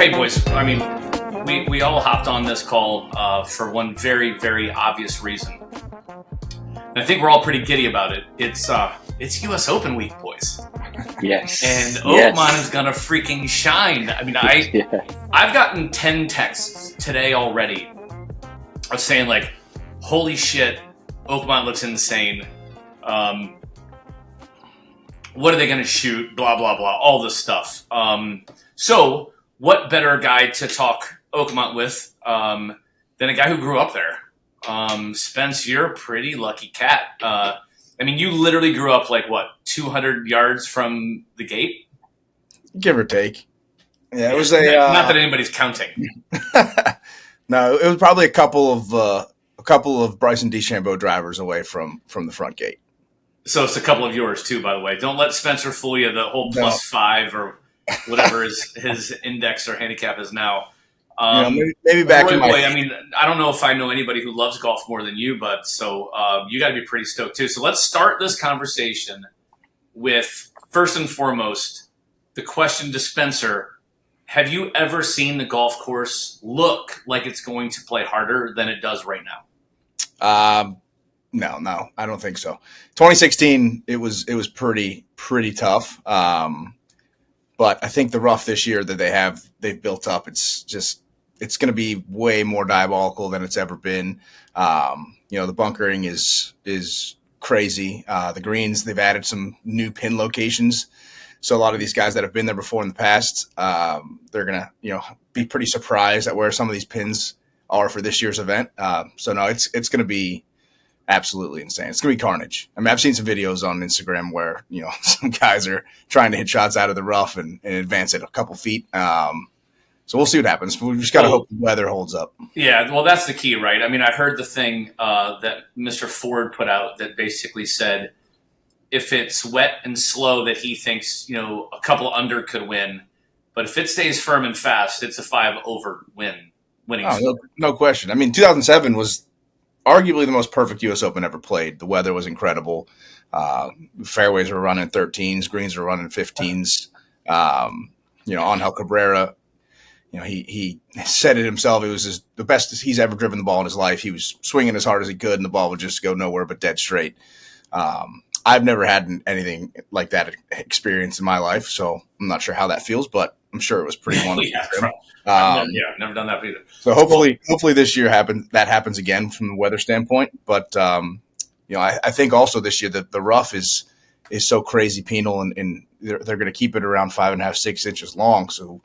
hey, boys, I mean, we all hopped on this call for one very, very obvious reason. And I think we're all pretty giddy about it. It's U.S. Open week, boys. Yes. And Oakmont is going to freaking shine. I mean, I've gotten 10 texts today already of saying, like, holy shit, Oakmont looks insane. What are they going to shoot? Blah, blah, blah. All this stuff. So what better guy to talk Oakmont with than a guy who grew up there? Spence, you're a pretty lucky cat. I mean, you literally grew up, like, what, 200 yards from the gate? Give or take. Yeah, it was not that anybody's counting. No, it was probably a couple of Bryson DeChambeau drivers away from the front gate. So it's a couple of yours too, by the way. Don't let Spencer fool you. The whole +5 or whatever his index or handicap is now. Maybe back Roy, in my. I mean, I don't know if I know anybody who loves golf more than you, but so you got to be pretty stoked too. So let's start this conversation with, first and foremost, the question to Spencer: have you ever seen the golf course look like it's going to play harder than it does right now? No, I don't think so. 2016, it was pretty tough. But I think the rough this year that they've built up, it's going to be way more diabolical than it's ever been. The bunkering is crazy. The greens, they've added some new pin locations. So a lot of these guys that have been there before in the past, they're going to, be pretty surprised at where some of these pins are for this year's event. So no, it's going to be absolutely insane. It's going to be carnage. I mean, I've seen some videos on Instagram where, some guys are trying to hit shots out of the rough and advance it a couple feet. So we'll see what happens. We just got to hope the weather holds up. Yeah, well, that's the key, right? I mean, I heard the thing that Mr. Ford put out that basically said if it's wet and slow that he thinks, a couple under could win. But if it stays firm and fast, it's a 5-over winning. No question. I mean, 2007 was arguably the most perfect U.S. Open ever played. The weather was incredible. Fairways were running 13s, greens were running 15s. Angel Cabrera, he said it himself. It was the best he's ever driven the ball in his life. He was swinging as hard as he could, and the ball would just go nowhere but dead straight. I've never had anything like that experience in my life, so I'm not sure how that feels, but I'm sure it was pretty wonderful. I've never done that either. So hopefully this year happens again from the weather standpoint. But I think also this year that the rough is so crazy penal, and they're going to keep it around 5.5, 6 inches long. So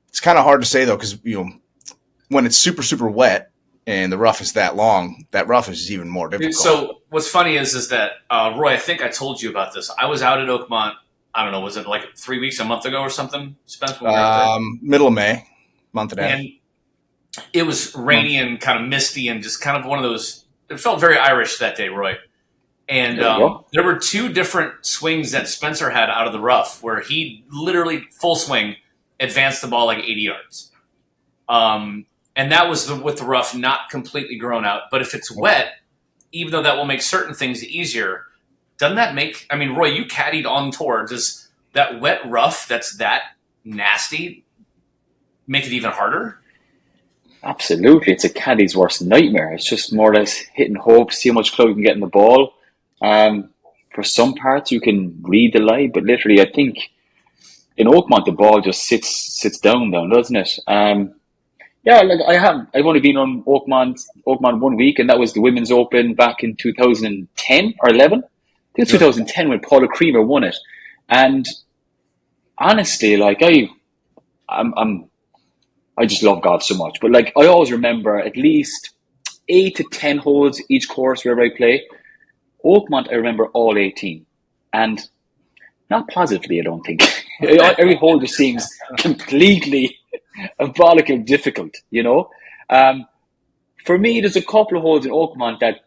it's kind of hard to say though, because when it's super super wet and the rough is that long, that rough is even more difficult. So what's funny is that Roy, I think I told you about this. I was out at Oakmont. I don't know, was it like 3 weeks, a month ago or something? Spence, middle of May, month and a half. And it was rainy and kind of misty and just kind of one of those. It felt very Irish that day, Roy. And there were 2 different swings that Spencer had out of the rough where he literally full swing advanced the ball like 80 yards. And that was with the rough not completely grown out. But if it's wet, even though that will make certain things easier, doesn't that make – I mean, Roy, you caddied on tour. Does that wet rough that's that nasty make it even harder? Absolutely. It's a caddie's worst nightmare. It's just more or less hit and hope, see how much club you can get in the ball. For some parts, you can read the lie, but literally, I think in Oakmont, the ball just sits down, doesn't it? I've only been on Oakmont 1 week, and that was the Women's Open back in 2010 or 11. I think 2010 when Paula Creamer won it. And honestly, like I just love golf so much. But like I always remember at least 8 to 10 holes each course wherever I play. Oakmont, I remember all 18. And not positively, I don't think. Every hole just seems completely abolically difficult, For me, there's a couple of holes in Oakmont that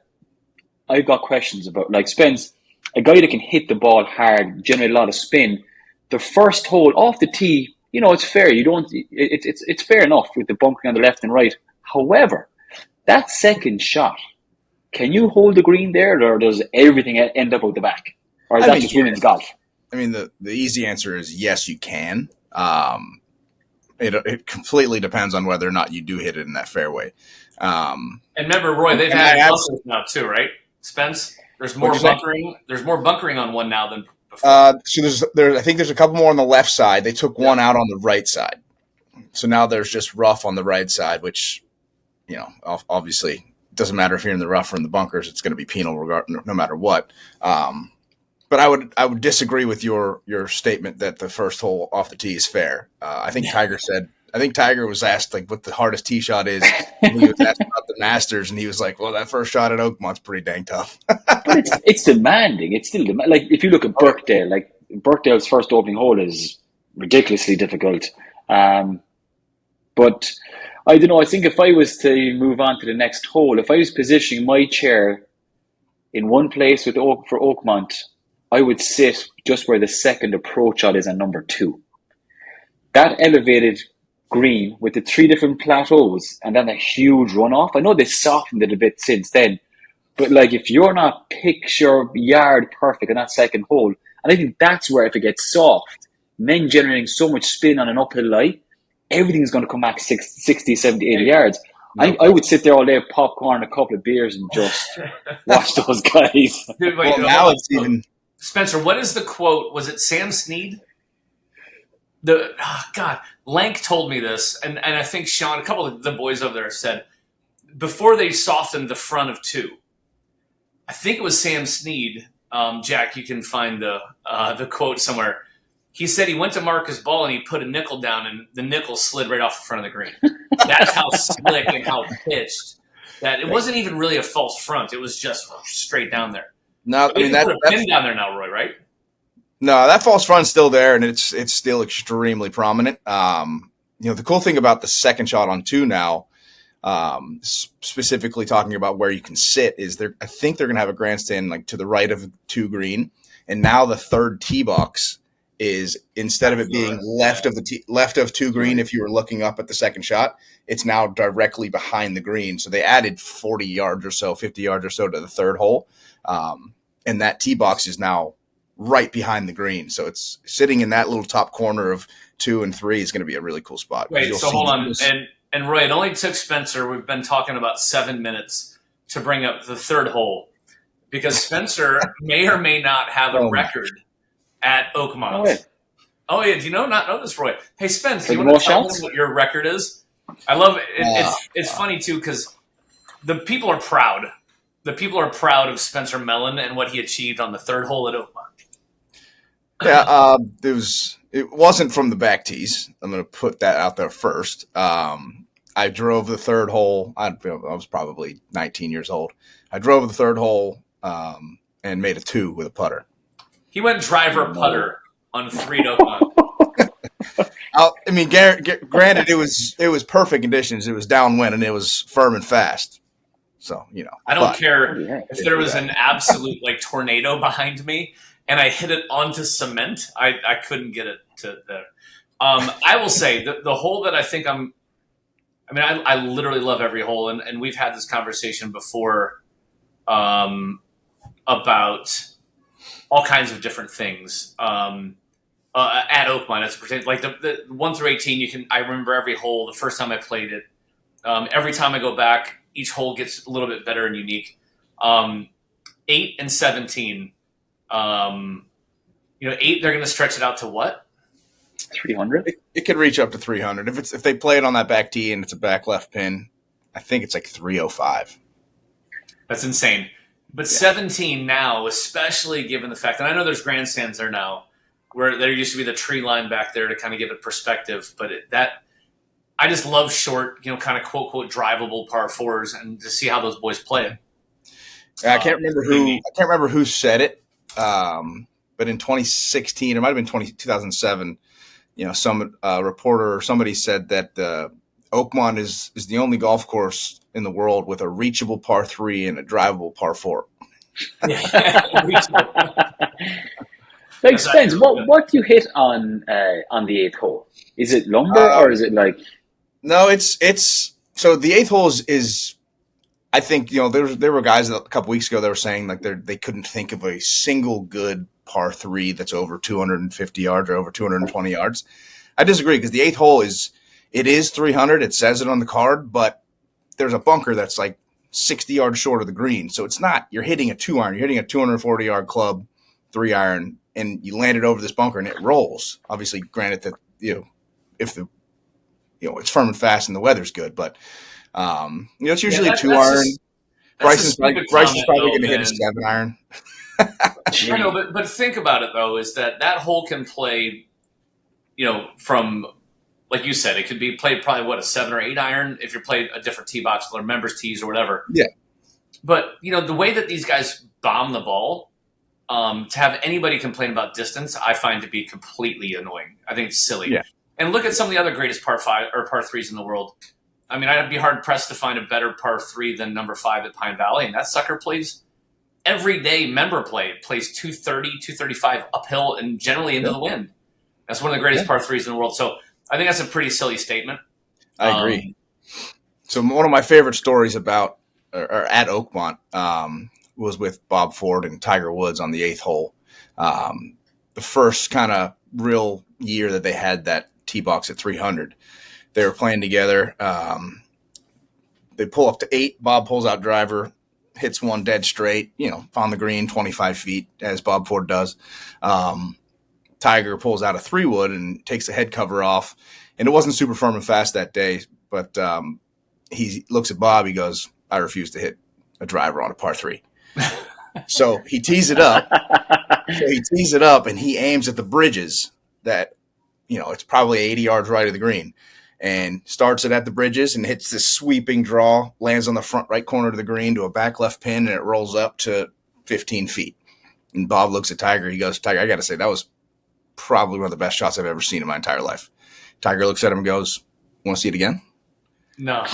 I've got questions about. Like Spence, a guy that can hit the ball hard, generate a lot of spin. The first hole off the tee, it's fair. It's fair enough with the bunkering on the left and right. However, that second shot, can you hold the green there, or does everything end up out the back? Or is that just women's golf? I mean, the easy answer is yes, you can. it completely depends on whether or not you do hit it in that fairway. And remember, Roy, they've had bunkers now too, right? Spence, there's more bunkering. There's more bunkering on one now than before. So I think there's a couple more on the left side. They took one out on the right side. So now there's just rough on the right side, which, obviously doesn't matter if you're in the rough or in the bunkers. It's going to be penal no matter what. But I would disagree with your statement that the first hole off the tee is fair. I think Tiger was asked like what the hardest tee shot is. When he was asked about the Masters, and he was like, "Well, that first shot at Oakmont's pretty dang tough." But it's demanding. It's still like if you look at Birkdale, like Birkdale's first opening hole is ridiculously difficult. But I don't know. I think if I was to move on to the next hole, if I was positioning my chair in one place for Oakmont, I would sit just where the second approach shot is on number 2. That elevated green with the 3 different plateaus and then a huge runoff. I know they softened it a bit since then, but like if you're not picture yard perfect on that second hole, and I think that's where if it gets soft, then generating so much spin on an uphill lie, everything's going to come back 60, 70, 80 yards. I would sit there all day, popcorn, a couple of beers, and just watch those guys. Dude, wait, now it's even... Spencer, what is the quote? Was it Sam Snead? Lank told me this, and I think Sean, a couple of the boys over there said, before they softened the front of 2, I think it was Sam Snead. Jack, you can find the quote somewhere. He said he went to mark his ball and he put a nickel down, and the nickel slid right off the front of the green. That's how slick and how pitched that it wasn't even really a false front. It was just straight down there. No, I mean that's pin down there now, Roy. Right? No, that false front's still there, and it's still extremely prominent. The cool thing about the second shot on 2 now, specifically talking about where you can sit, is I think they're gonna have a grandstand like to the right of 2 green, and now the third tee box is instead of it being left of 2 green, if you were looking up at the second shot, it's now directly behind the green. So they added 40 yards or so, 50 yards or so to the third hole. And that tee box is now right behind the green. So it's sitting in that little top corner of 2 and 3 is going to be a really cool spot. Wait, so hold on. And Roy, it only took Spencer, we've been talking about 7 minutes to bring up the third hole because Spencer may or may not have a record at Oakmont. Oh, yeah. Do you not know this, Roy? Hey, Spence, do you want to tell us what your record is? I love it. It's funny, too, because the people are proud. The people are proud of Spencer Mellon and what he achieved on the third hole at Oakmont. Yeah, it wasn't from the back tees. I'm going to put that out there first. I drove the third hole. I was probably 19 years old. I drove the third hole and made a 2 with a putter. He went driver putter on 3 to Oakmont. Granted, it was perfect conditions. It was downwind and it was firm and fast. So I don't care if there was an absolute tornado behind me and I hit it onto cement. I couldn't get it to there. I will say the hole that I think I literally love every hole, and we've had this conversation before about all kinds of different things at Oakmont as it pertains. Like the 1 through 18, I remember every hole. The first time I played it, every time I go back, each hole gets a little bit better and unique. 8 and 17, 8 they're going to stretch it out to what? 300. It could reach up to 300 if they play it on that back tee and it's a back left pin. I think it's like 305. That's insane. But 17 now, especially given the fact, and I know there's grandstands there now, where there used to be the tree line back there to kind of give it perspective. But I just love short, kind of quote unquote drivable par 4s, and to see how those boys play it. I can't remember who said it, but in 2016, it might have been 2007. Some reporter or somebody said that Oakmont is the only golf course in the world with a reachable par 3 and a drivable par 4. Spence, what do you hit on the 8th hole? Is it lumber or is it like? No, it's so the 8th hole is I think there were guys a couple weeks ago that were saying like they couldn't think of a single good par 3 that's over 250 yards or over 220 yards. I disagree because the 8th hole is it is 300. It says it on the card, but there's a bunker that's like 60 yards short of the green. So it's not, you're hitting a 2-iron. You're hitting a 240-yard club, 3-iron, and you land it over this bunker and it rolls. Obviously, granted that, if it's firm and fast and the weather's good, but it's usually 2-iron. Bryson's probably going to hit a 7-iron. I know, but think about it though, is that hole can play, from, like you said, it could be played probably a 7 or 8 iron if you're playing a different tee box or members tees or whatever. Yeah. But the way that these guys bomb the ball, to have anybody complain about distance, I find to be completely annoying. I think it's silly. Yeah. And look at some of the other greatest par 5 or par 3s in the world. I mean, I'd be hard pressed to find a better par 3 than number 5 at Pine Valley, and that sucker plays every day. Member plays 230, 235 uphill and generally into the wind. That's one of the greatest par 3s in the world. So I think that's a pretty silly statement. I agree. So one of my favorite stories about or at Oakmont was with Bob Ford and Tiger Woods on the 8th hole. The first kind of real year that they had that tee box at 300. They were playing together. They pull up to 8. Bob pulls out driver, hits one dead straight, on the green, 25 feet, as Bob Ford does. Tiger pulls out a 3-wood and takes the head cover off. And it wasn't super firm and fast that day, but he looks at Bob. He goes, I refuse to hit a driver on a par 3. So he tees it up. And he aims at the bridges that, it's probably 80 yards right of the green, and starts it at the bridges and hits this sweeping draw, lands on the front right corner of the green to a back left pin, and it rolls up to 15 feet. And Bob looks at Tiger. He goes, Tiger, I got to say, that was probably one of the best shots I've ever seen in my entire life. Tiger looks at him and goes, want to see it again? No.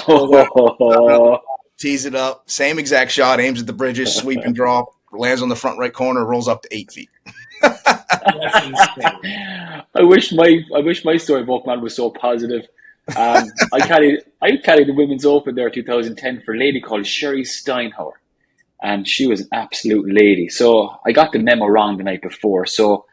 Tees it up. Same exact shot. Aims at the bridges. Sweep and draw. Lands on the front right corner. Rolls up to 8 feet. That's insane. I wish my story of Oakmont was so positive. I carried the Women's Open there 2010 for a lady called Sherry Steinhauer. And she was an absolute lady. So I got the memo wrong the night before. So,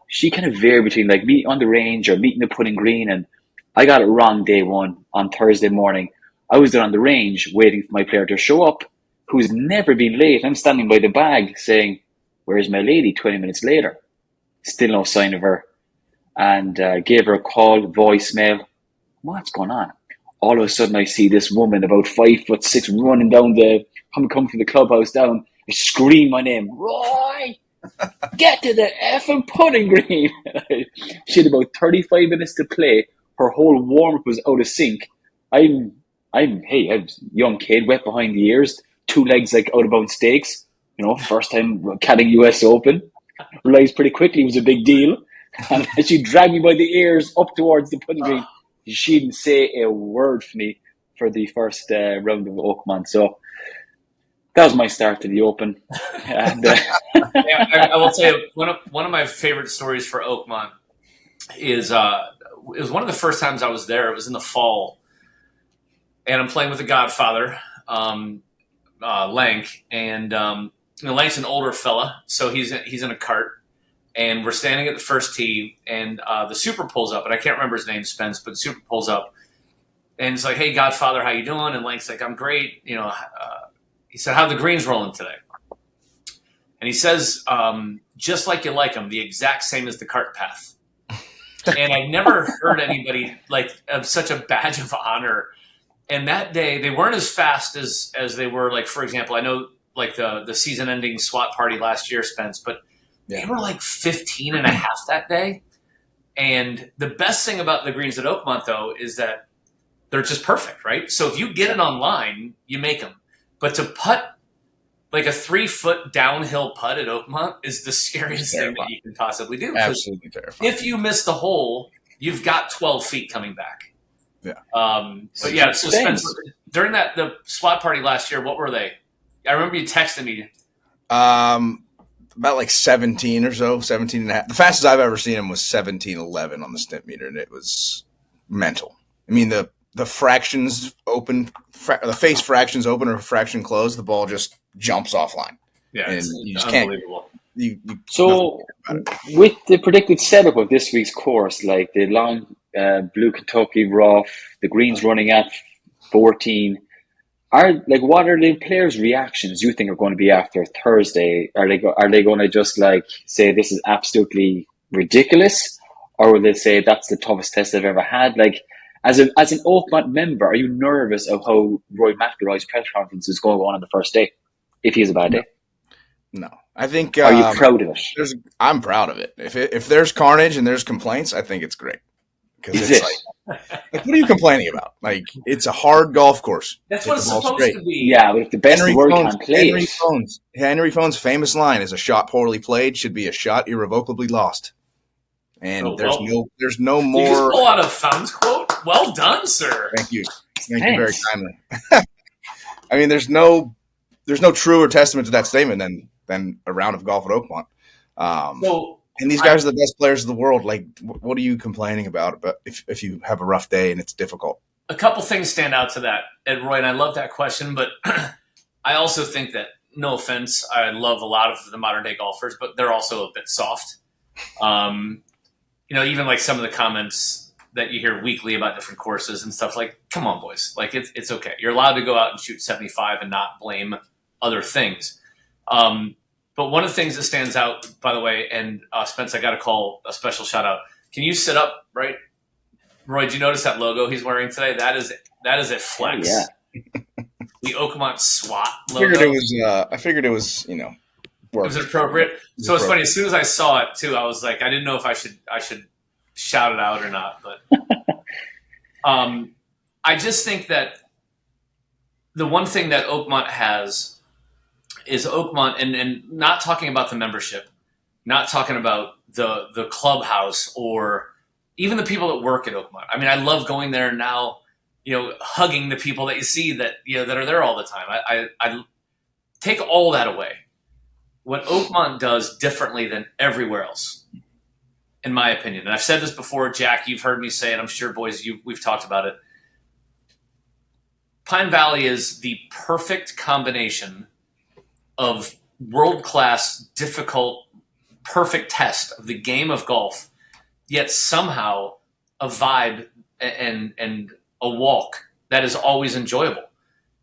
she kind of varied between like meeting on the range or meeting the putting green. And I got it wrong day one on Thursday morning. I was there on the range waiting for my player to show up, who's never been late. I'm standing by the bag saying, where's my lady? 20 minutes later. Still no sign of her. And gave her a call, voicemail. What's going on? All of a sudden I see this woman about 5'6" running down come from the clubhouse down. I scream my name, Roy! Get to the effing putting green. She had about 35 minutes to play. Her whole warm-up was out of sync. I'm a young kid, wet behind the ears, 2 legs like out of bounds stakes. First time caddying US Open. Realized pretty quickly it was a big deal. And she dragged me by the ears up towards the putting green. She didn't say a word for me for the first round of Oakmont. So that was my start to the Open. And, I will say one of my favorite stories for Oakmont is it was one of the first times I was there. It was in the fall, and I'm playing with the Godfather, Lank, and Lank's an older fella, so he's in a cart, and we're standing at the first tee, and the Super pulls up, and I can't remember his name, Spence, but the Super pulls up, and it's like, hey, Godfather, how you doing? And Lank's like, I'm great. He said, how the greens rolling today? And he says, just like you like them, the exact same as the cart path. And I've never heard anybody of such a badge of honor. And that day, they weren't as fast as they were, like, for example, I know like the season-ending SWAT party last year, Spence, but they were like 15 and a half that day. And the best thing about the greens at Oakmont, though, is that they're just perfect, right? So if you get it on line, you make them. But to putt like a 3-foot downhill putt at Oakmont is the scariest thing that you can possibly do. Absolutely terrifying. If you miss the hole, you've got 12 feet coming back. Yeah. But yeah, so Spencer, during the SWAT party last year, what were they? I remember you texted me. About like 17 or so, 17 and a half. The fastest I've ever seen him was 17:11 on the stimp meter, and it was mental. I mean, the fractions open, the face fractions open or fraction closed, the ball just jumps offline. Yeah, and it's you just unbelievable. So with the predicted setup of this week's course, like the long Blue Kentucky rough, the greens running at 14. What are the players' reactions you think are going to be after Thursday? Are they going to just like say this is absolutely ridiculous, or will they say that's the toughest test I've ever had? Like, as an Oakmont member, are you nervous of how Roy McIlroy's press conference is going on the first day, if he has a bad day? No, I think. Are you proud of it? I'm proud of it. If there's carnage and there's complaints, I think it's great. Is it? Like, what are you complaining about? Like, it's a hard golf course. That's what it's supposed to be. Yeah, but if the best in the world can't play Henry Phone's famous line is, "A shot poorly played should be a shot irrevocably lost." And there's no more. You just pull out a Fountain's quote. Well done, sir. Thank you. Thank you very kindly. I mean, there's no truer testament to that statement than a round of golf at Oakmont. And these guys are the best players of the world. Like, what are you complaining about? But if you have a rough day and it's difficult, a couple things stand out to that, Ed Roy, and I love that question. But I also think that, no offense, I love a lot of the modern day golfers, but they're also a bit soft. Even like some of the comments that you hear weekly about different courses and stuff. Like, come on, boys. Like, it's okay. You're allowed to go out and shoot 75 and not blame other things. But one of the things that stands out, by the way, and Spence, I got to call a special shout out. Can you sit up, right? Roy, did you notice that logo he's wearing today? That is a flex. Oh, yeah. The Oakmont SWAT logo. I figured it was, Was it appropriate? So it's funny. As soon as I saw it, too, I was like, I didn't know if I should shout it out or not. But I just think that the one thing that Oakmont has is Oakmont, and not talking about the membership, not talking about the clubhouse or even the people that work at Oakmont. I mean, I love going there now, hugging the people that you see that are there all the time. I take all that away. What Oakmont does differently than everywhere else, in my opinion, and I've said this before, Jack, you've heard me say it, I'm sure, boys, we've talked about it. Pine Valley is the perfect combination of world-class, difficult, perfect test of the game of golf, yet somehow a vibe and a walk that is always enjoyable.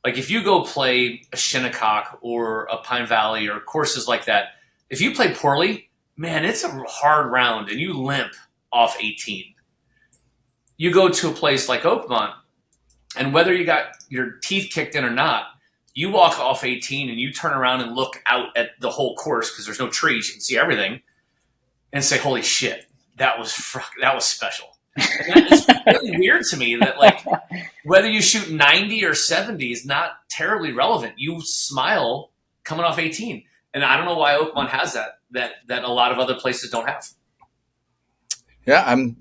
Like, if you go play a Shinnecock or a Pine Valley or courses like that, if you play poorly, man, it's a hard round and you limp off 18. You go to a place like Oakmont, and whether you got your teeth kicked in or not, you walk off 18 and you turn around and look out at the whole course because there's no trees, you can see everything, and say, "Holy shit, that was special." And that is really weird to me that, like, whether you shoot 90 or 70 is not terribly relevant. You smile coming off 18, and I don't know why Oakmont has that a lot of other places don't have. Yeah, I'm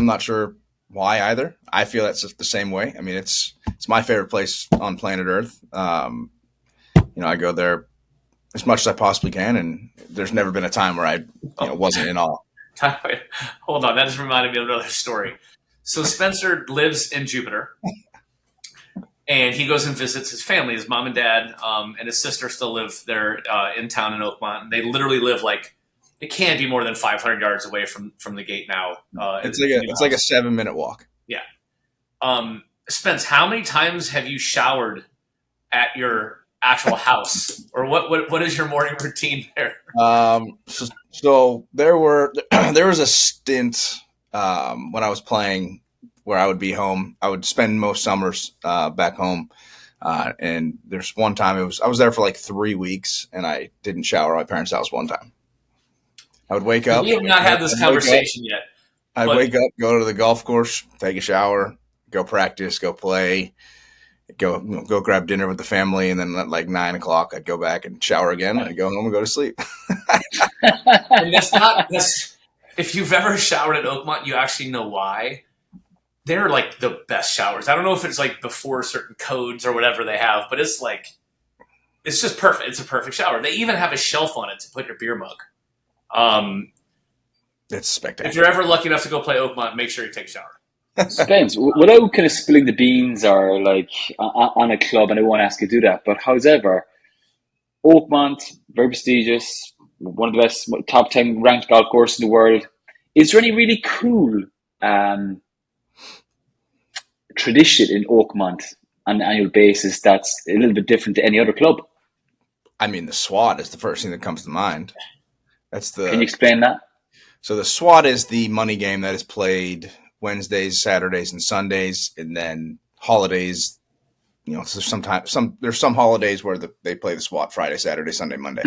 not sure why either. I feel that's the same way. I mean, it's my favorite place on planet Earth. I go there as much as I possibly can, and there's never been a time where I wasn't in awe. Hold on, that just reminded me of another story. So Spencer lives in Jupiter, and he goes and visits his family. His mom and dad and his sister still live there in town in Oakmont. And they literally live it can't be more than 500 yards away from the gate now. It's like a 7-minute walk. Yeah. Spence, how many times have you showered at your actual house, or what is your morning routine there? So there was a stint when I was playing where I would be home. I would spend most summers back home, and there's one time I was there for like 3 weeks, and I didn't shower at my parents' house one time. I would wake up. We have not had this conversation yet. I'd wake up, go to the golf course, take a shower, go practice, go play, go grab dinner with the family, and then at like 9 o'clock, I'd go back and shower again, and I'd go home and go to sleep. And if you've ever showered at Oakmont, you actually know why. They're like the best showers. I don't know if it's like before certain codes or whatever they have, but it's just perfect. It's a perfect shower. They even have a shelf on it to put your beer mug. It's spectacular. If you're ever lucky enough to go play Oakmont, make sure you take a shower. Spence, without kind of spilling the beans or like on a club, and I won't ask you to do that, but however, Oakmont, very prestigious, one of the best top 10 ranked golf courses in the world. Is there any really cool tradition in Oakmont on an annual basis that's a little bit different to any other club? I mean, the SWAT is the first thing that comes to mind. Can you explain that? So the SWAT is the money game that is played Wednesdays, Saturdays, and Sundays, and then holidays. So there's some holidays where they play the SWAT Friday, Saturday, Sunday, Monday.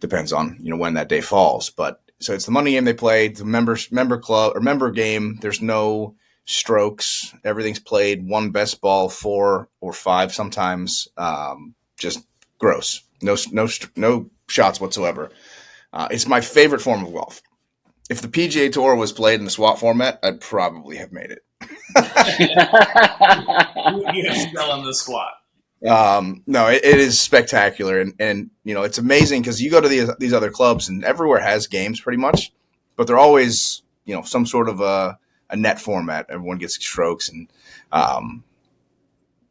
Depends on when that day falls. But so it's the money game they play, the member club or member game. There's no strokes. Everything's played one best ball, 4 or 5 sometimes. Just gross. No shots whatsoever. It's my favorite form of golf. If the PGA Tour was played in the SWAT format, I'd probably have made it. You have still on the SWAT. No, it is spectacular, and it's amazing because you go to these other clubs and everywhere has games pretty much, but they're always some sort of a net format. Everyone gets strokes, and but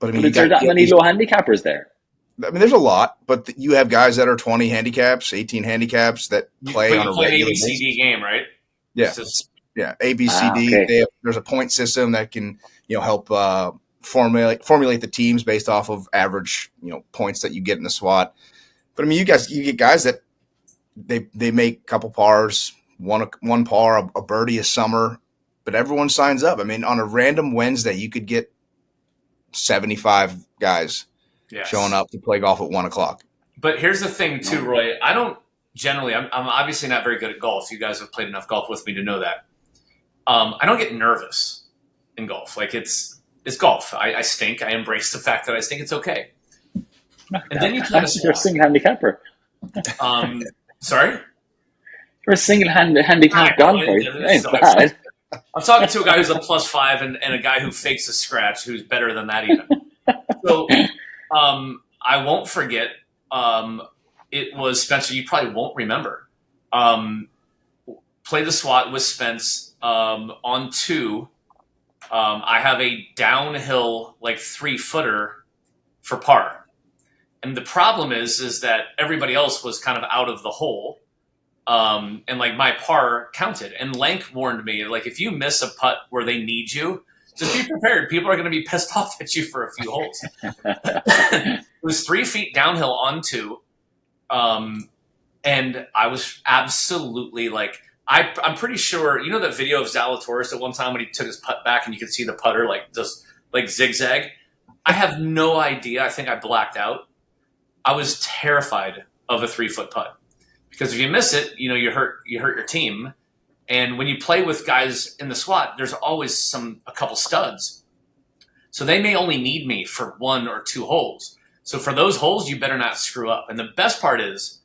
I mean, is there that many low handicappers there? I mean, there's a lot, but you have guys that are 20 handicaps, 18 handicaps that play on a regular basis. ABCD game, right? Yeah, yeah, ABCD. Okay. There's a point system that can help formulate the teams based off of average points that you get in the SWAT. But I mean, you get guys that they make a couple pars, one par, a birdie a summer, but everyone signs up. I mean, on a random Wednesday, you could get 75 guys showing up to play golf at 1:00. But here's the thing too, Roy. I don't generally, I'm obviously not very good at golf. You guys have played enough golf with me to know that. I don't get nervous in golf. Like it's golf. I stink. I embrace the fact that I stink. It's okay. And then you play a SWAT. You're a single handicapper. Sorry? You're a single handicap golfer. Bad. I'm talking to a guy who's a +5 and a guy who fakes a scratch who's better than that even. So I won't forget. It was Spencer. You probably won't remember. Play the SWAT with Spence on 2. I have a downhill 3-footer for par, and the problem is that everybody else was kind of out of the hole, and my par counted. And Lank warned me if you miss a putt where they need you, just be prepared. People are going to be pissed off at you for a few holes. It was 3 feet downhill on 2. And I was absolutely I'm pretty sure, that video of Zalatoris at one time when he took his putt back and you could see the putter just zigzag. I have no idea. I think I blacked out. I was terrified of a 3-foot putt because if you miss it, you hurt your team. And when you play with guys in the SWAT, there's always a couple studs. So they may only need me for 1 or 2 holes. So for those holes, you better not screw up. And the best part is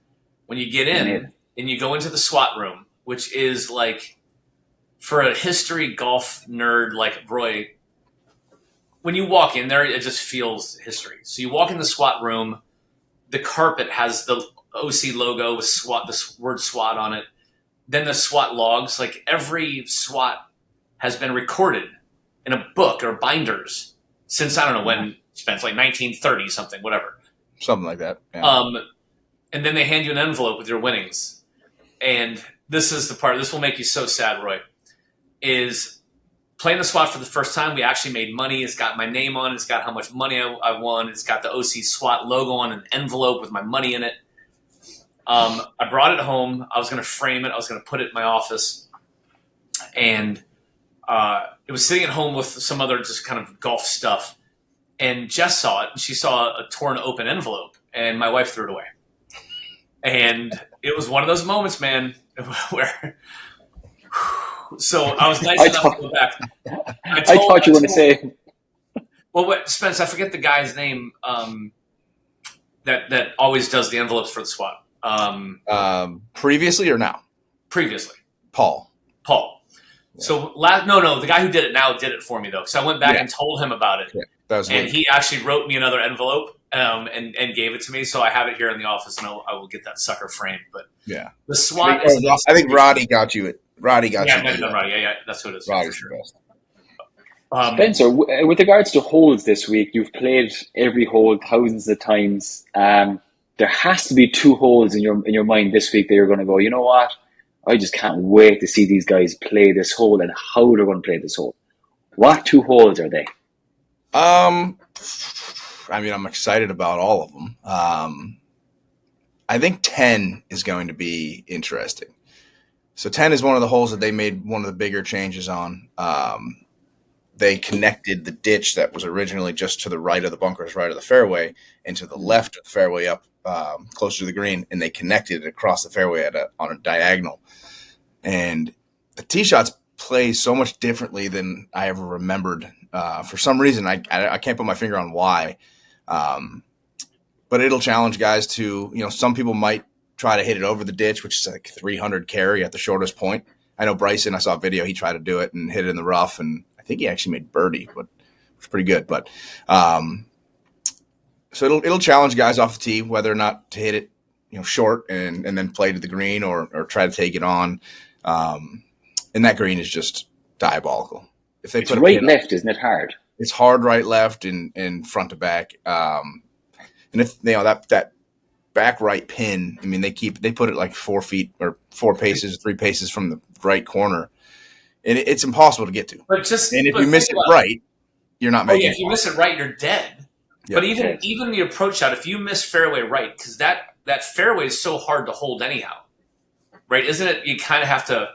when you get in and you go into the SWAT room, which is for a history golf nerd like Roy, when you walk in there, it just feels history. So you walk in the SWAT room, the carpet has the OC logo with SWAT, the word SWAT on it. Then the SWAT logs, every SWAT has been recorded in a book or binders since, I don't know when, Spence, 1930 something, whatever. Something like that. Yeah. And then they hand you an envelope with your winnings. And this is the part, this will make you so sad, Roy, is playing the SWAT for the first time. We actually made money. It's got my name on it. It's got how much money I won. It's got the OC SWAT logo on an envelope with my money in it. I brought it home. I was going to frame it. I was going to put it in my office. And it was sitting at home with some other just kind of golf stuff. And Jess saw it. And she saw a torn open envelope. And my wife threw it away. And it was one of those moments, man, where... So I was nice enough to go back. I thought you were going to say... Well, Spence, I forget the guy's name that always does the envelopes for the SWAT. Previously or now? Previously. Paul. Yeah. So no, the guy who did it now did it for me though. So I went back and told him about it, and he actually wrote me another envelope and gave it to me. So I have it here in the office, and I will get that sucker framed. But the SWAT. I think Roddy got you it. Roddy got you. Roddy. Yeah, that's what it is. Roddy's for the best. Spencer, with regards to holes this week, you've played every hole thousands of times. There has to be 2 holes in your mind this week that you're going to go, you know what? I just can't wait to see these guys play this hole and how they're going to play this hole. What 2 holes are they? I mean, I'm excited about all of them. I think 10 is going to be interesting. So 10 is one of the holes that they made one of the bigger changes on. They connected the ditch that was originally just to the right of the bunkers, right of the fairway, and to the left of the fairway up closer to the green, and they connected it across the fairway on a diagonal. And the tee shots play so much differently than I ever remembered. For some reason, I can't put my finger on why. But it'll challenge guys to, some people might try to hit it over the ditch, which is like 300 carry at the shortest point. I know Bryson, I saw a video, he tried to do it and hit it in the rough, and I think he actually made birdie, but it was pretty good. But so it'll challenge guys off the tee whether or not to hit it, short and then play to the green or try to take it on. And that green is just diabolical. If they It's put right left, isn't it hard? It's hard right left and front to back. And if that back right pin, I mean they put it like 4 feet or 4 paces, 3 paces from the right corner, and it's impossible to get to. But if you miss it right, you're not making. If you miss it right, you're dead. Yep. But even the approach shot, if you miss fairway right, because that fairway is so hard to hold anyhow, right? Isn't it? You kind of have to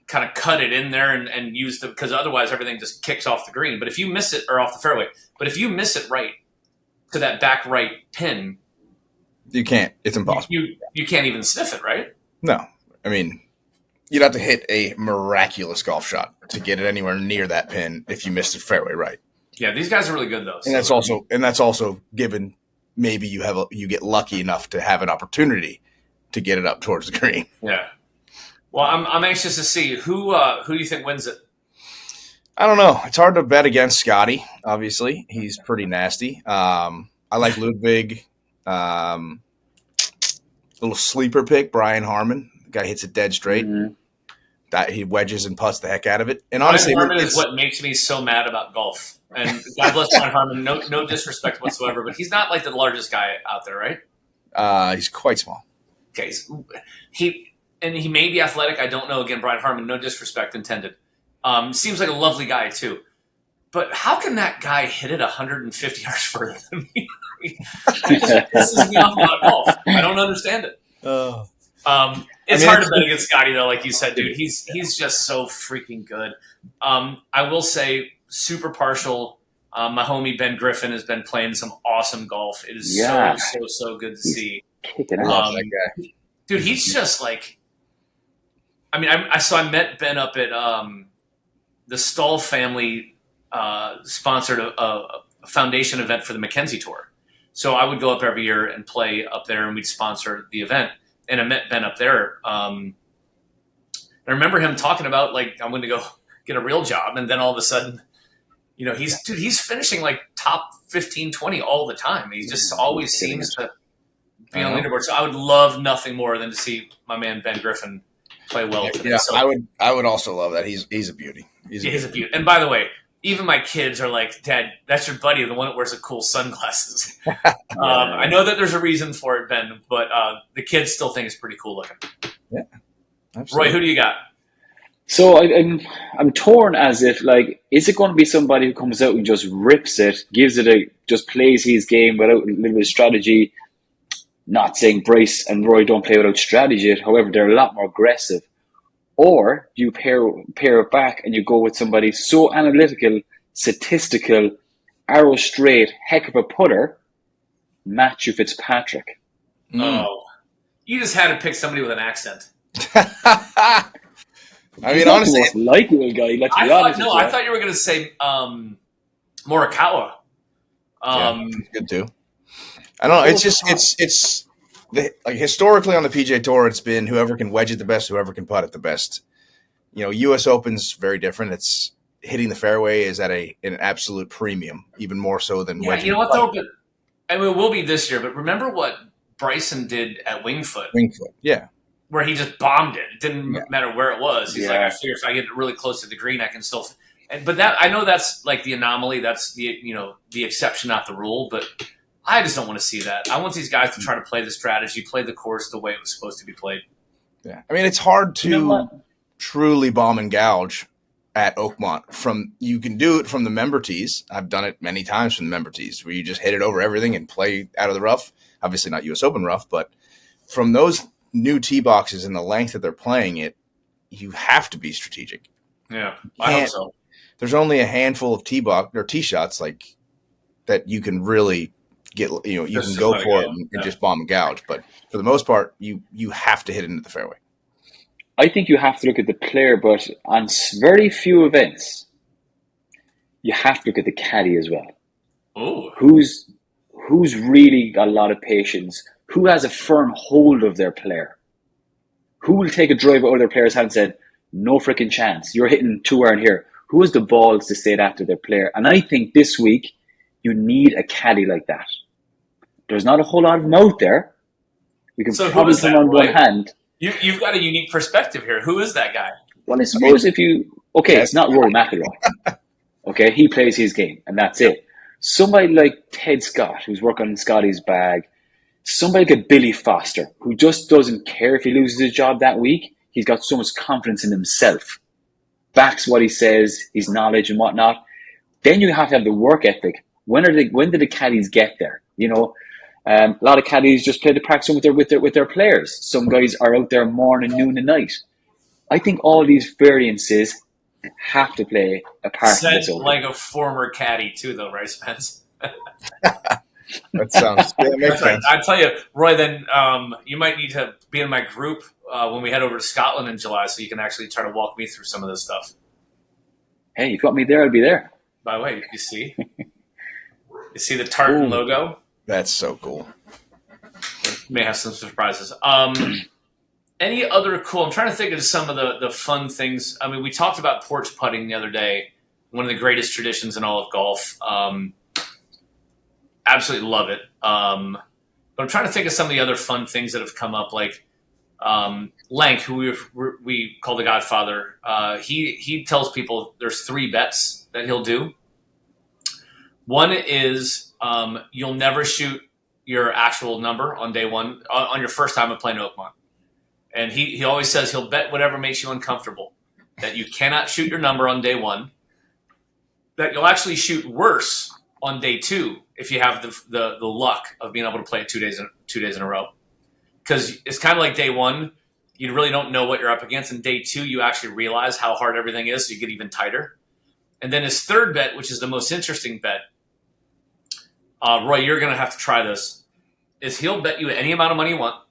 kind of cut it in there and use because otherwise everything just kicks off the green. But if you miss it or off the fairway, but if you miss it right to that back right pin, you can't. It's impossible. You can't even sniff it, right? No, I mean you'd have to hit a miraculous golf shot to get it anywhere near that pin if you missed it fairway right. Yeah, these guys are really good though. And that's also given maybe you get lucky enough to have an opportunity to get it up towards the green. Yeah. Well, I'm anxious to see who do you think wins it. I don't know. It's hard to bet against Scotty. Obviously, he's pretty nasty. I like Ludwig. Little sleeper pick, Brian Harmon. The guy hits it dead straight. Mm-hmm. That he wedges and putts the heck out of it. And honestly, Brian Harmon is what makes me so mad about golf. And God bless Brian Harmon. No disrespect whatsoever, but he's not like the largest guy out there, right? He's quite small. Okay, he may be athletic. I don't know. Again, Brian Harmon. No disrespect intended. Seems like a lovely guy too. But how can that guy hit it 150 yards further than me? It just pisses me off about golf. I don't understand it. It's hard to bet against Scotty though, like you said, dude. He's just so freaking good. I will say, super partial. My homie Ben Griffin has been playing some awesome golf. It is so good to see. Kicking out that guy, dude. He's just like. I mean, I met Ben up at the Stahl family sponsored a foundation event for the Mackenzie Tour. So I would go up every year and play up there, and we'd sponsor the event. And I met Ben up there. I remember him talking about, like, I'm going to go get a real job. And then all of a sudden, he's finishing like top 15, 20 all the time. He just always seems to be on the leaderboard. So I would love nothing more than to see my man Ben Griffin play well today. Yeah, so, I would also love that. He's a beauty. He's a beauty. And by the way, even my kids are like, Dad, that's your buddy, the one that wears the cool sunglasses. I know that there's a reason for it, Ben, but the kids still think it's pretty cool looking. Yeah, absolutely. Roy, who do you got? So I'm torn as if, like, is it going to be somebody who comes out and just rips it, just plays his game without a little bit of strategy? Not saying Bryce and Roy don't play without strategy, however, they're a lot more aggressive. Or you pair it back and you go with somebody so analytical, statistical, arrow straight, heck of a putter, Matthew Fitzpatrick. Oh, you just had to pick somebody with an accent. I mean, honestly, the most likable guy. Let's be honest. I thought you were going to say Morikawa. Good too. I don't know. It's just like historically on the PGA Tour, it's been whoever can wedge it the best, whoever can putt it the best. U.S. Open's very different. It's hitting the fairway is at an absolute premium, even more so than wedging. You know what though? I mean, it will be this year. But remember what Bryson did at Wingfoot? Yeah. Where he just bombed it. It didn't matter where it was. He's like, I figure if I get really close to the green, I can still. But that I know that's like the anomaly. That's the exception, not the rule. But I just don't want to see that. I want these guys to try to play the strategy, play the course the way it was supposed to be played. Yeah, I mean it's hard to truly bomb and gouge at Oakmont. You can do it from the member tees. I've done it many times from the member tees where you just hit it over everything and play out of the rough. Obviously not US Open rough, but from those new tee boxes and the length that they're playing it, you have to be strategic. Yeah, I hope so. There's only a handful of tee shots like that you can really get. You can go for it and just bomb and gouge. But for the most part, you have to hit it into the fairway. I think you have to look at the player, but on very few events, you have to look at the caddy as well. Oh, who's really got a lot of patience? Who has a firm hold of their player? Who will take a drive out of their player's hand and said, no freaking chance, you're hitting 2-iron here? Who has the balls to say that to their player? And I think this week, you need a caddy like that. There's not a whole lot of them out there. You can probably come on one hand. You've got a unique perspective here. Who is that guy? Well, I suppose it's not Rory McIlroy. Okay, he plays his game, and that's it. Somebody like Ted Scott, who's working on Scotty's bag. Somebody like a Billy Foster, who just doesn't care if he loses his job that week. He's got so much confidence in himself. Backs what he says, his knowledge and whatnot. Then you have to have the work ethic. When did the caddies get there? A lot of caddies just play the practice with their players. Some guys are out there morning, noon, and night. I think all these variances have to play a part in this. Like a former caddy too, though, right, Spence? That makes sense. I tell you, Roy. Then you might need to be in my group when we head over to Scotland in July, so you can actually try to walk me through some of this stuff. Hey, you got me there, I'll be there. By the way, you see the Tartan logo? That's so cool. May have some surprises. Any other cool? I'm trying to think of some of the fun things. I mean, we talked about porch putting the other day. One of the greatest traditions in all of golf. Absolutely love it. But I'm trying to think of some of the other fun things that have come up, like Lank, who we call the Godfather. He tells people there's 3 bets that he'll do. One is you'll never shoot your actual number on day one, on your first time of playing Oakmont. And he always says he'll bet whatever makes you uncomfortable, that you cannot shoot your number on day one, that you'll actually shoot worse on day 2 if you have the luck of being able to play it 2 days in a row. Because it's kind of like day 1, you really don't know what you're up against. And day 2, you actually realize how hard everything is, so you get even tighter. And then his third bet, which is the most interesting bet, Roy, you're going to have to try this, is he'll bet you any amount of money you want,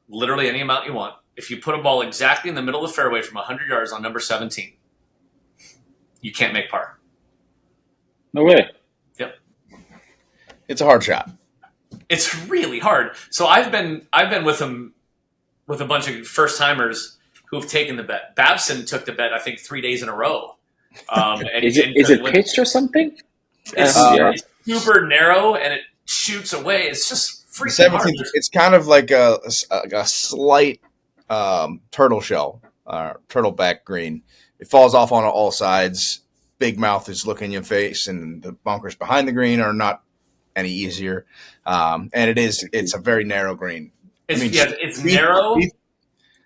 literally any amount you want, if you put a ball exactly in the middle of the fairway from 100 yards on number 17. You can't make par. No way. Yep. It's a hard shot. It's really hard. So I've been with him with a bunch of first timers who've taken the bet. Babson took the bet, I think, 3 days in a row. Is it pitched or something? It's super narrow and it shoots away. It's just freaking hard. It's kind of like a slight turtle shell, turtle back green. It falls off on all sides. Big mouth is looking in your face, and the bunkers behind the green are not any easier. And it's a very narrow green. It's narrow.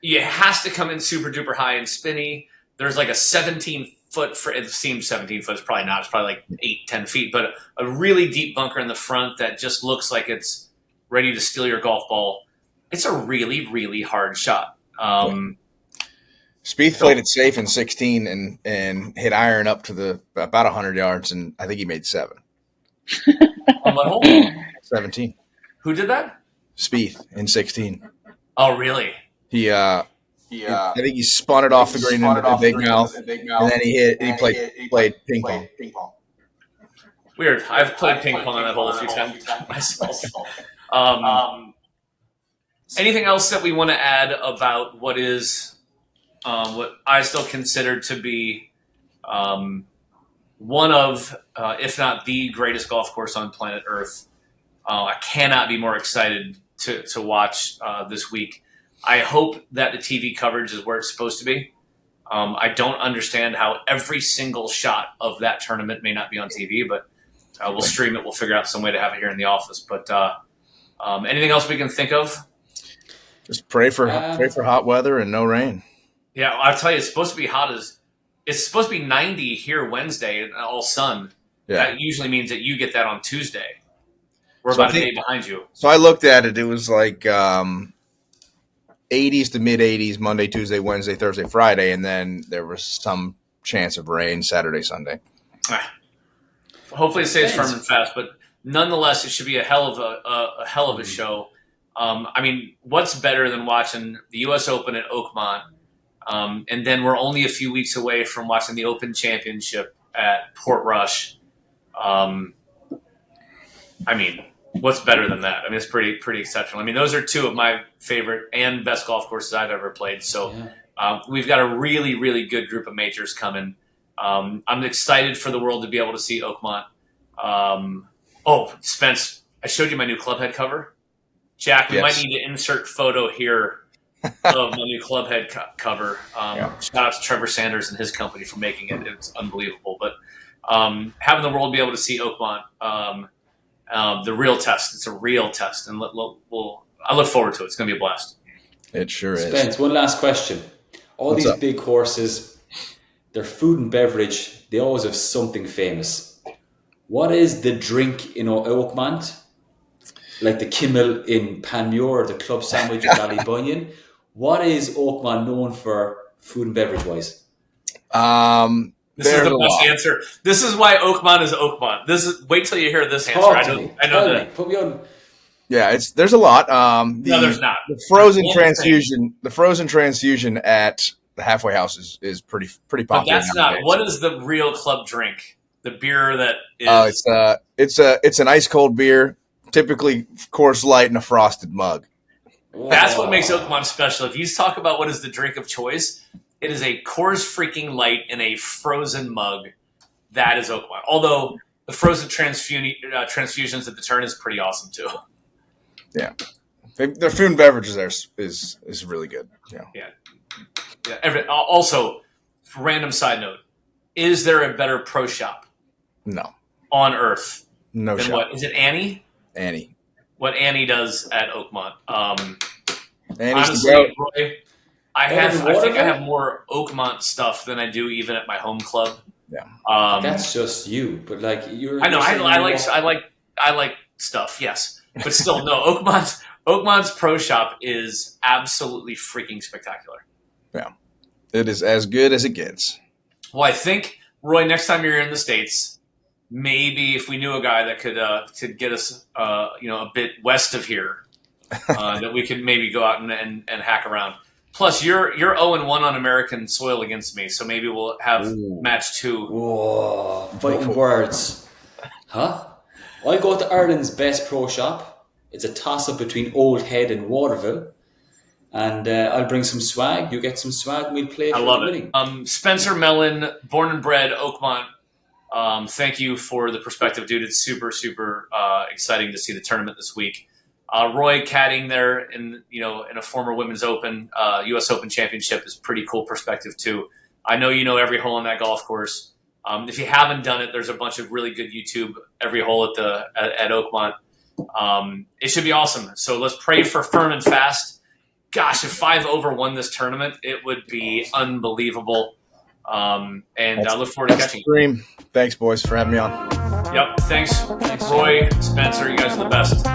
It has to come in super duper high and spinny. There's like a 17-foot, it seems 17 foot, it's probably not. It's probably like 8-10 feet, but a really deep bunker in the front that just looks like it's ready to steal your golf ball. It's a really, really hard shot. Spieth played it safe in 16 and hit iron up to about 100 yards, and I think he made 7. On what hole? 17. Who did that? Spieth in 16. Oh, really? I think he spun it off the green into the big mouth, and then he played ping pong. Weird. I've played ping pong on that hole a few times myself. Anything else that we want to add about what is what I still consider to be one of, if not the greatest golf course on planet Earth? I cannot be more excited to watch this week. I hope that the TV coverage is where it's supposed to be. I don't understand how every single shot of that tournament may not be on TV, but we'll stream it. We'll figure out some way to have it here in the office. But anything else we can think of? Just pray for hot weather and no rain. Yeah, I'll tell you, it's supposed to be hot as it's supposed to be 90 here Wednesday, and all sun. Yeah. That usually means that you get that on Tuesday. We're about a day behind you. So I looked at it. It was like 80s to mid 80s Monday, Tuesday, Wednesday, Thursday, Friday, and then there was some chance of rain Saturday, Sunday. Hopefully it stays firm and fast, but nonetheless, it should be a hell of a show. I mean, what's better than watching the U.S. Open at Oakmont, and then we're only a few weeks away from watching the Open Championship at Portrush. I mean, what's better than that? I mean, it's pretty exceptional. I mean, those are two of my favorite and best golf courses I've ever played. So we've got a really, really good group of majors coming. I'm excited for the world to be able to see Oakmont. Spence, I showed you my new Clubhead cover. Jack, we might need to insert photo here of my new Clubhead cover. Shout out to Trevor Sanders and his company for making it. It's unbelievable. But having the world be able to see Oakmont, the real test. It's a real test, and I look forward to it. It's going to be a blast. It sure is. Spence, one last question. What's these big courses, their food and beverage, they always have something famous. What is the drink in Oakmont? Like the Kimmel in Panmure, or the club sandwich at Ballybunion. What is Oakmont known for food and beverage wise? This is the best answer. This is why Oakmont is Oakmont. Wait till you hear this answer. I know that. Put me on. Yeah, there's a lot. No, there's not. The frozen transfusion. The frozen transfusion at the halfway house is pretty popular. But that's not. What is the real club drink? The beer that is. It's an ice cold beer, typically Coors Light in a frosted mug. That's what makes Oakmont special. If you talk about what is the drink of choice, it is a Coors freaking Light in a frozen mug. That is Oakmont. Although the frozen transfusions at the turn is pretty awesome too. Yeah, their food and beverages there is really good. Yeah. Also, random side note: is there a better pro shop? No. On earth. No than shop. What is it? Annie. Annie. What Annie does at Oakmont. Annie's honestly, Roy, I think I have more Oakmont stuff than I do even at my home club. Yeah. That's just you, but like you're. I know. I like stuff. Yes, but still, no. Oakmont's pro shop is absolutely freaking spectacular. Yeah, it is as good as it gets. Well, I think Roy, next time you're in the States, maybe if we knew a guy that could get us, a bit west of here, that we could maybe go out and hack around. Plus, you're 0-1 on American soil against me, so maybe we'll have match 2. Whoa, fighting words. Huh? I go to Ireland's best pro shop. It's a toss-up between Old Head and Waterville. And I'll bring some swag. You get some swag and we'll play for the winning. I love it. Spencer Mellon, born and bred Oakmont. Thank you for the perspective, dude. It's super, super exciting to see the tournament this week. Roy caddying there in a former Women's Open, U.S. Open Championship is pretty cool perspective too. I know you know every hole on that golf course. If you haven't done it, there's a bunch of really good YouTube every hole at Oakmont. It should be awesome. So let's pray for firm and fast. Gosh, if 5 over won this tournament, it would be unbelievable. And I look forward to catching you. Thanks, boys, for having me on. Yep. Thanks, Roy, Spencer. You guys are the best.